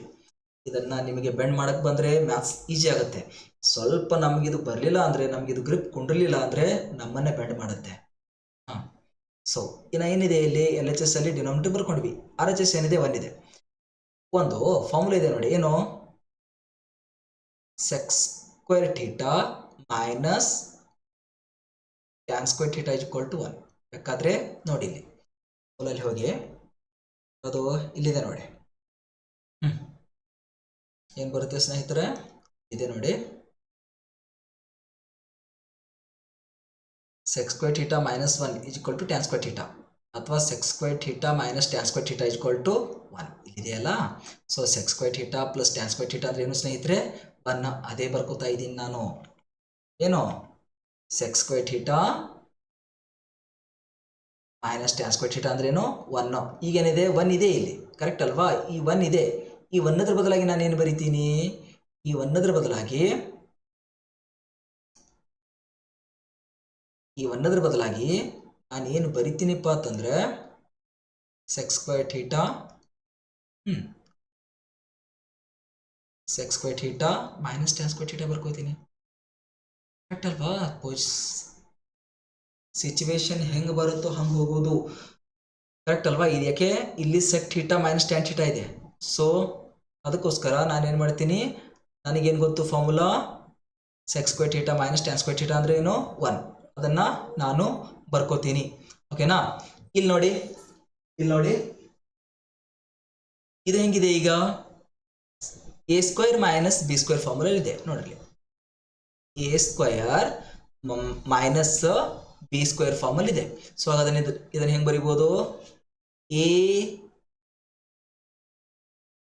ಇದನ್ನು ನಿಮಗೆ ಬೆಂಡ್ ಮಾಡಕ್ಕೆ ಬಂದರೆ ಮ್ಯಾಥ್ಸ್ ಈಸಿ ಆಗುತ್ತೆ. ಸ್ವಲ್ಪ ನಮಗಿದು ಬರಲಿಲ್ಲ ಅಂದರೆ, ನಮಗಿದು ಗ್ರಿಪ್ ಕುಂಡಿರಲಿಲ್ಲ ಅಂದರೆ ನಮ್ಮನ್ನೇ ಬೆಂಡ್ ಮಾಡುತ್ತೆ. ಹಾಂ, ಸೊ ಇನ್ನು ಏನಿದೆ ಇಲ್ಲಿ LHS ಅಲ್ಲಿ ಡಿನಾಮಿನೇಟರ್ ಬರ್ಕೊಂಡ್ವಿ. RHS ಏನಿದೆ? 1 ಇದೆ. ಒಂದು ಫಾರ್ಮುಲಾ ಇದೆ ನೋಡಿ, ಏನು? Sec square theta minus tan square theta is equal to 1. ಬೇಕಾದರೆ ನೋಡಿ, ಇಲ್ಲಿ ಫಾರ್ಮುಲಲ್ಲಿ ಹೋಗಿ, ಅದು ಇಲ್ಲಿದೆ ನೋಡಿ. ಏನು ಬರುತ್ತೆ ಸ್ನೇಹಿತರೆ? ಇದೆ ನೋಡಿ, sec square theta minus 1 is equal to tan square theta, ಅಥವಾ sec square theta minus tan square theta is equal to 1 ಇಲ್ಲಿದೆಯಲ್ಲ. So sec square theta plus tan square theta ಅಂದರೆ ಏನು ಸ್ನೇಹಿತರೆ? 1. ಅದೇ ಬರ್ಕೋತಾ ಇದ್ದೀನಿ ನಾನು. ಏನು? Sec square theta minus tan square theta ಅಂದ್ರೆ ಏನು? 1. ಈಗೇನಿದೆ? 1 ಇದೆ ಇಲ್ಲಿ, ಕರೆಕ್ಟ್ ಅಲ್ವಾ? ಈ 1 ಇದೆ. ಈ 1ದ್ರ ಬದಲಾಗಿ ನಾನೇನು ಬರಿತೀನಿ? ಈ 1ದ್ರ ಬದಲಾಗಿ ನಾನೇನು ಬರಿತೀನಿಪ್ಪ ಅಂತಂದ್ರೆ sec square theta sec square theta minus tan square theta ಬರ್ಕೋತೀನಿ. ಕರೆಕ್ಟ್ ಅಲ್ವಾ? ಸಿಚುವೇಶನ್ ಹೆಂಗೆ ಬರುತ್ತೋ ಹಂಗೆ ಹೋಗೋದು, ಕರೆಕ್ಟ್ ಅಲ್ವಾ? ಇದು ಯಾಕೆ? ಇಲ್ಲಿ sec theta minus tan theta ಇದೆ. ಸೊ ಅದಕ್ಕೋಸ್ಕರ ನಾನೇನು ಮಾಡ್ತೀನಿ, ನನಗೇನು ಗೊತ್ತು formula? Sec square theta minus tan square theta ಅಂದರೆ ಏನು? 1. ಅದನ್ನು ನಾನು ಬರ್ಕೋತೀನಿ. ಓಕೆನಾ? ಇಲ್ಲಿ ನೋಡಿ, ಇದು ಹೆಂಗಿದೆ ಈಗ? A square minus B square formula ಇದೆ ನೋಡ್ರಿ. A square minus B square formula ಇದೆ. ಸೊ ಹಾಗಾದ್ರೆ ಇದನ್ನು ಹೆಂಗೆ ಬರಿಬೋದು? A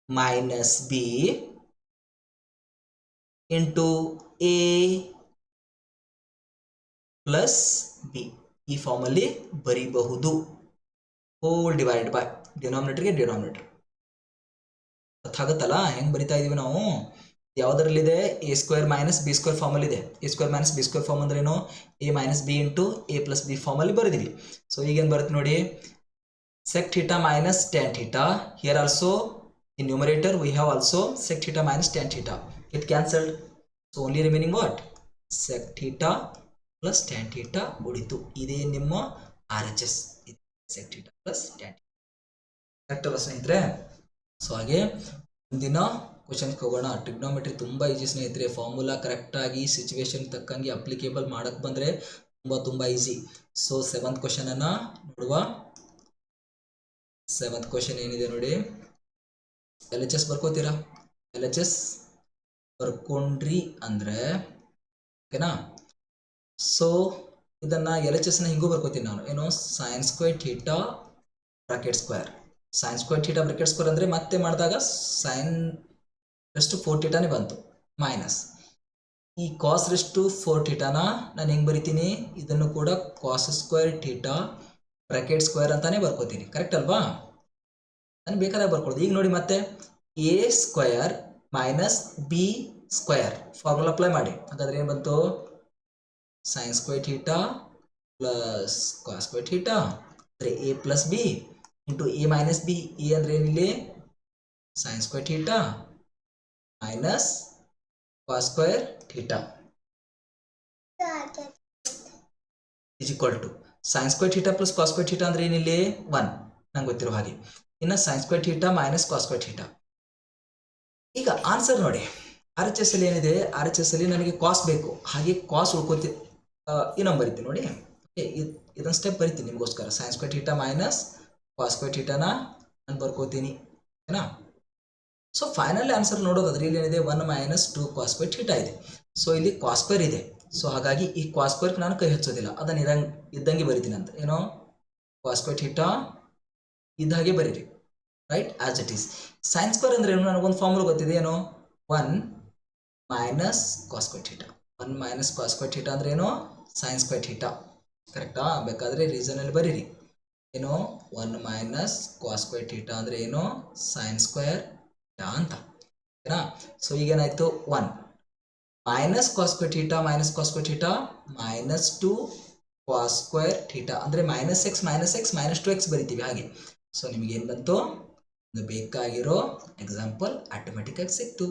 minus B into A plus B, ಈ ಫಾರ್ಮಲ್ಲಿ ಬರೀಬಹುದು. ಹೋಲ್ ಡಿವೈಡ್ ಬೈ ಡಿನಾಮಿನೇಟರ್ಗೆ ಡಿನಾಮಿನೇಟರ್. ಅರ್ಥ ಆಗುತ್ತಲ್ಲ ಹೆಂಗೆ ಬರಿತಾ ಇದೀವಿ ನಾವು? ಯಾವುದರಲ್ಲಿದೆ? A square minus B square ಫಾರ್ಮಲ್ಲಿ ಇದೆ. A square minus B square form ಅಂದ್ರೆ ಏನು? A minus B into A plus B ಫಾರ್ಮಲ್ಲಿ ಬರೆದಿವಿ. ಸೊ ಈಗೇನು ಬರುತ್ತೆ ನೋಡಿ, sec theta minus tan theta. Here also in numerator we have also sec theta minus tan theta. It cancelled. So only remaining what? Sec theta plus tan theta ಉಳಿತು. ಇದೇ ನಿಮ್ಮ RHS. sec theta plus tan theta. Correct ಅಲ್ಲ ಸ್ನೇಹಿತರೆ? So ಹಾಗೆ ಮುಂದಿನ ಕ್ವಶನ್ಗೆ ಹೋಗೋಣ. Trigonometry ತುಂಬ ಈಜಿ ಸ್ನೇಹಿತರೆ. ಫಾರ್ಮುಲಾ ಕರೆಕ್ಟಾಗಿ ಸಿಚುವೇಶನ್ ತಕ್ಕಂಗೆ ಅಪ್ಲಿಕೇಬಲ್ ಮಾಡಕ್ಕೆ ಬಂದರೆ ತುಂಬ ಈಸಿ. ಸೊ 7th ಕ್ವಶನನ್ನು ನೋಡುವ. 7th ಕ್ವಶನ್ ಏನಿದೆ ನೋಡಿ, LHS ಬರ್ಕೋತೀರಾ? LHS ಬರ್ಕೊಂಡ್ರಿ ಅಂದರೆ ಓಕೆನಾ? ಸೊ ಇದನ್ನು LHSನ ಹಿಂಗೂ ಬರ್ಕೋತೀನಿ ನಾನು. ಏನು? sin square theta bracket square. sin square theta bracket square ಅಂದರೆ ಮತ್ತೆ ಮಾಡಿದಾಗ sin ರೆಸ್ಟು 4 ಥೀಟಾನೇ ಬಂತು ಮೈನಸ್ ಈ ಕಾಸ್ ರೆಸ್ಟು 4 ಥೀಟಾನ ನಾನು ಹೆಂಗೆ ಬರಿತೀನಿ? ಇದನ್ನು ಕೂಡ cos square theta bracket square ಅಂತಾನೆ ಬರ್ಕೋತೀನಿ. ಕರೆಕ್ಟ್ ಅಲ್ವಾ? ನಾನು ಬೇಕಾದಾಗ ಬರ್ಕೊಳ್ಳೋದು. ಈಗ ನೋಡಿ ಮತ್ತೆ A square minus B square formula apply ಮಾಡಿ. ಹಾಗಾದ್ರೆ ಏನು ಬಂತು? sin square theta plus cos square theta ಅಂದರೆ A plus B into A minus B. A ಅಂದರೆ ಏನಿಲ್ಲಿ? sin square theta minus cos square theta is equal to sin square theta plus cos square theta ಅಂದ್ರೆ ಏನಿಲ್ಲಿ 1 ನಂಗೆ ಗೊತ್ತಿರೋ ಹಾಗೆ. ಇನ್ನು sin square theta minus cos square theta. ಈಗ answer ನೋಡಿ, R H S ಅಲ್ಲಿ ಏನಿದೆ, ಆರ್ ಎಚ್ ಎಸ್ ಅಲ್ಲಿ ನನಗೆ ಕಾಸ್ ಬೇಕು, ಹಾಗೆ ಕಾಸ್ ಉಳ್ಕೋತಿ ಇನ್ನೊಂದು ಬರಿತೀನಿ ನೋಡಿ. ಇದೊಂದು ಸ್ಟೆಪ್ ಬರಿತೀನಿ ನಿಮಗೋಸ್ಕರ. sin square theta minus cos square theta ನಾನು ಬರ್ಕೋತೀನಿ, ಓಕೆನಾ. ಸೊ ಫೈನಲ್ ಆನ್ಸರ್ ನೋಡೋದಾದ್ರೆ ಇಲ್ಲಿ ಏನಿದೆ 1 minus 2 cos square theta ಇದೆ. ಸೊ ಇಲ್ಲಿ cos square ಇದೆ, ಸೊ ಹಾಗಾಗಿ ಈ cos square ನಾನು ಕೈ ಹಚ್ಚೋದಿಲ್ಲ, ಅದನ್ನ ಇದ್ದಂಗೆ ಬರಿತೀನಿ ಅಂತ. ಏನೋ cos square theta ಇದ್ದಾಗೆ ಬರೀರಿ, right, as it is. sin square ಅಂದ್ರೆ ಏನು, ನನಗೊಂದು ಫಾರ್ಮುಲಾ ಗೊತ್ತಿದೆ, ಏನು 1 minus cos square theta. 1 minus cos square theta ಅಂದ್ರೆ ಏನು, sin square theta, ಕರೆಕ್ಟಾ. ಬೇಕಾದ್ರೆ ರೀಸನ್ ಅಲ್ಲಿ ಬರೀರಿ, ಏನು 1 minus cos square theta ಅಂದ್ರೆ ಏನು, sin square theta ಅಂತ, ಓಕೆನಾ. ಸೊ ಈಗೇನಾಯ್ತು, 1 minus cos square theta minus cos square theta minus 2 cos square theta ಅಂದ್ರೆ minus x minus 2x ಬರಿತೀವಿ ಹಾಗೆ. ಸೊ ನಿಮಗೆ ಏನು ಬಂತು, ಬೇಕಾಗಿರೋ ಎಕ್ಸಾಂಪಲ್ ಆಟೋಮೆಟಿಕ್ ಆಗಿ ಸಿಕ್ತು.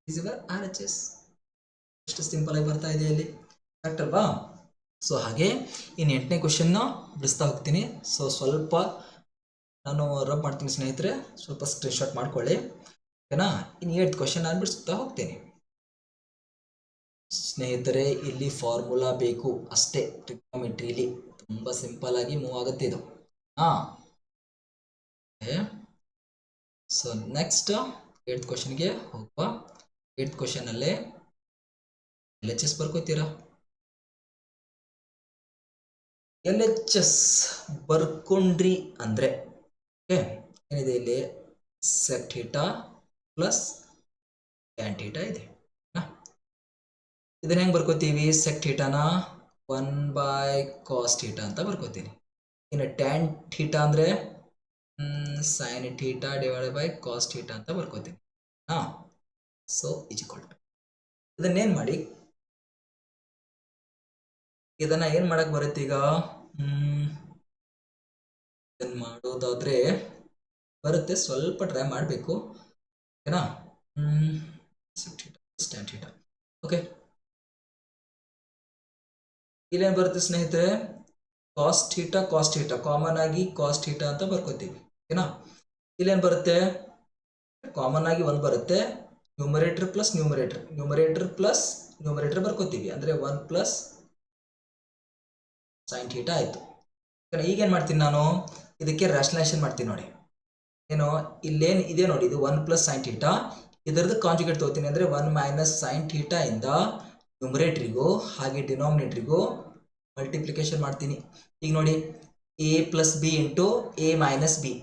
Is your R H S. ಎಷ್ಟು ಸಿಂಪಲ್ ಆಗಿ ಬರ್ತಾ ಇದೆ ಇಲ್ಲಿ, ಕರೆಕ್ಟ್ ಅಲ್ವಾ. ಸೊ ಹಾಗೆ ಇನ್ನು 8ನೇ ಕ್ವಶನ್ನ ಬಿಡಿಸ್ತಾ ಹೋಗ್ತೀನಿ. ಸೊ ಸ್ವಲ್ಪ ನಾನು ರಬ್ ಮಾಡ್ತೀನಿ ಸ್ನೇಹಿತರೆ, ಸ್ವಲ್ಪ ಸ್ಕ್ರೀನ್ಶಾಟ್ ಮಾಡ್ಕೊಳ್ಳಿ, ಓಕೆನಾ. ಇನ್ನು 8th ಕ್ವಶನ್ ನಾನು ಬಿಡಿಸ್ತಾ ಹೋಗ್ತೀನಿ ಸ್ನೇಹಿತರೆ. ಇಲ್ಲಿ ಫಾರ್ಮುಲಾ ಬೇಕು ಅಷ್ಟೇ, ಟ್ರಿಗ್ನೋಮೆಟ್ರಿಲಿ ತುಂಬ ಸಿಂಪಲ್ ಆಗಿ ಮೂವ್ ಆಗುತ್ತೆ ಇದು. ಸೊ ನೆಕ್ಸ್ಟ್ 8th ಕ್ವಶನ್ಗೆ ಹೋಗುವ. 8th ಕ್ವಶನ್ ಅಲ್ಲೇ ಎಲ್ ಎಚ್ ಎಸ್ ಬರ್ಕೋತೀರಾ. ಎಲ್ ಎಚ್ ಎಸ್ ಬರ್ಕೊಂಡ್ರಿ ಅಂದ್ರೆ ಏನಿದೆ ಇಲ್ಲಿ, sec theta plus tan theta ಇದೆ. ಇದನ್ನ ಹೆಂಗೆ ಬರ್ಕೋತೀವಿ, sec theta ನ 1/cos theta ಅಂತ ಬರ್ಕೋತೀನಿ. ಇನ್ನು tan theta ಅಂದ್ರೆ sin theta divided by cos theta ಅಂತ ಬರ್ಕೋತೀನಿ. ಸೊ ಇಸ್ ಈಕ್ವಲ್ ಟು, ಇದನ್ನೇನು ಮಾಡಿ, ಇದನ್ನ ಏನು ಮಾಡಕ್ ಬರುತ್ತೆ ಈಗ, ಇದನ್ನ ಮಾಡೋದಾದ್ರೆ ಬರುತ್ತೆ, ಸ್ವಲ್ಪ ಟ್ರೈ ಮಾಡಬೇಕು, ಓಕೆನಾ. sec theta tan theta, okay. ಇಲ್ಲೇನು ಬರುತ್ತೆ ಸ್ನೇಹಿತರೆ, cos theta ಕಾಮನ್ ಆಗಿ cos theta ಅಂತ ಬರ್ಕೋತೀವಿ, ಓಕೆನಾ. ಇಲ್ಲೇನು ಬರುತ್ತೆ, ಕಾಮನ್ ಆಗಿ 1 ಬರುತ್ತೆ, ನ್ಯೂಮರೇಟರ್ ಪ್ಲಸ್ ನ್ಯೂಮರೇಟರ್ ಬರ್ಕೋತೀವಿ, ಅಂದ್ರೆ 1 ಪ್ಲಸ್ sin theta ಆಯಿತು. ಈಗೇನು ಮಾಡ್ತೀನಿ ನಾನು, ಇದಕ್ಕೆ ರ್ಯಾಷನಲೈಸೇಷನ್ ಮಾಡ್ತೀನಿ ನೋಡಿ. ಏನು ಇಲ್ಲೇನು ಇದೆ ನೋಡಿ, ಇದು 1 ಪ್ಲಸ್ sin theta, ಇದರದ್ದು ಕಾಂಜುಗೇಟ್ ತಗೋತೀನಿ, ಅಂದರೆ 1 ಮೈನಸ್ sin theta ಇಂದ ನ್ಯೂಮರೇಟ್ರಿಗೂ ಹಾಗೆ ಡಿನಾಮಿನೇಟ್ರಿಗೂ ಮಲ್ಟಿಪ್ಲಿಕೇಶನ್ ಮಾಡ್ತೀನಿ. ಈಗ ನೋಡಿ, a plus B into a minus B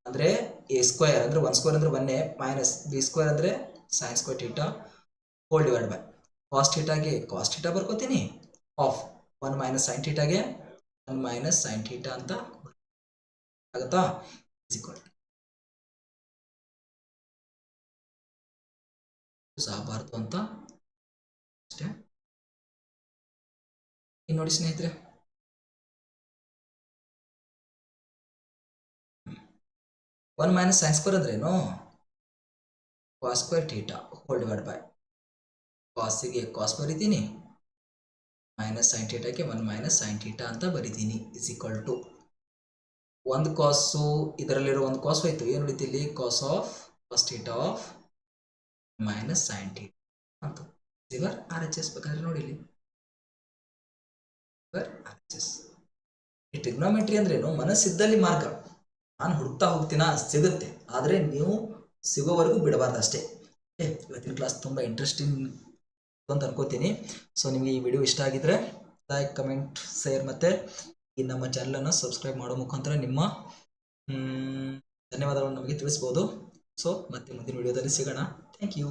ಅಂದರೆ a ಸ್ಕ್ವೇರ್, ಅಂದರೆ 1 ಸ್ಕ್ವೇರ್ ಅಂದರೆ 1 ಮೈನಸ್ b ಸ್ಕ್ವೇರ್ ಅಂದರೆ sin square theta whole divide by cos ಥೀಟಾಗೆ cos ಥೀಟಾ ಬರ್ಕೋತೀನಿ, ಆಫ್ 1 ಮೈನಸ್ sin ಥೀಟಾಗೆ 1 ಮೈನಸ್ sin ಥೀಟಾ ಅಂತ ಆಗುತ್ತಾ, ಇಸ್ ಈಕ್ವಲ್ ಸಾಗಬಾರ್ದು ಅಂತ ಅಷ್ಟೇ. ಇನ್ನು ನೋಡಿ ಸ್ನೇಹಿತರೆ, ಒನ್ ಮೈನಸ್ ಸೈನ್ ಸ್ಕ್ವೇರ್ ಅಂದ್ರೇನು, cos square theta whole divide by ಕಾಸಿಗೆ ಕಾಸ್ ಬರೀತೀನಿ, ಮೈನಸ್ ಸೈನ್ ಥೀಟಾಕ್ಕೆ 1 ಮೈನಸ್ ಸೈನ್ ಥೀಟಾ ಅಂತ ಬರೀತೀನಿ, ಇಸ್ ಈಕ್ವಲ್ ಟು ಒಂದು ಕಾಸು ಇದರಲ್ಲಿರೋ ಒಂದು ಕಾಸ್ ಹೋಯ್ತು, ಏನು ಉಳಿತು ಇಲ್ಲಿ, cos theta of minus sine theta ಅಂತ. ಇವರ್ ಆರ್ ಎಚ್ ಎಸ್ ಬೇಕಾದ್ರೆ ನೋಡಿ ಇಲ್ಲಿ, ಆರ್ ಎಚ್ ಎಸ್. ಈ ಟ್ರಿಗ್ನೋಮೆಟ್ರಿ ಅಂದ್ರೇನು, ಮನಸ್ಸಿದ್ದಲ್ಲಿ ಮಾರ್ಗ, ನಾನು ಹುಡುಕ್ತಾ ಹೋಗ್ತೀನ ಸಿಗುತ್ತೆ, ಆದರೆ ನೀವು ಸಿಗೋವರೆಗೂ ಬಿಡಬಾರ್ದು ಅಷ್ಟೇ. ಇವತ್ತಿನ ಕ್ಲಾಸ್ ತುಂಬ ಇಂಟ್ರೆಸ್ಟಿಂಗ್ ಅಂತ ಅನ್ಕೋತೀನಿ. ಸೊ ನಿಮಗೆ ಈ ವಿಡಿಯೋ ಇಷ್ಟ ಆಗಿದ್ರೆ ಲೈಕ್, ಕಮೆಂಟ್, ಶೇರ್ ಮತ್ತು ಈ ನಮ್ಮ ಚಾನಲನ್ನು ಸಬ್ಸ್ಕ್ರೈಬ್ ಮಾಡೋ ಮುಖಾಂತರ ನಿಮ್ಮ ಧನ್ಯವಾದಗಳನ್ನು ನಮಗೆ ತಿಳಿಸ್ಬೋದು. ಸೊ ಮತ್ತೆ ಮುಂದಿನ ವಿಡಿಯೋದಲ್ಲಿ ಸಿಗೋಣ. Thank you.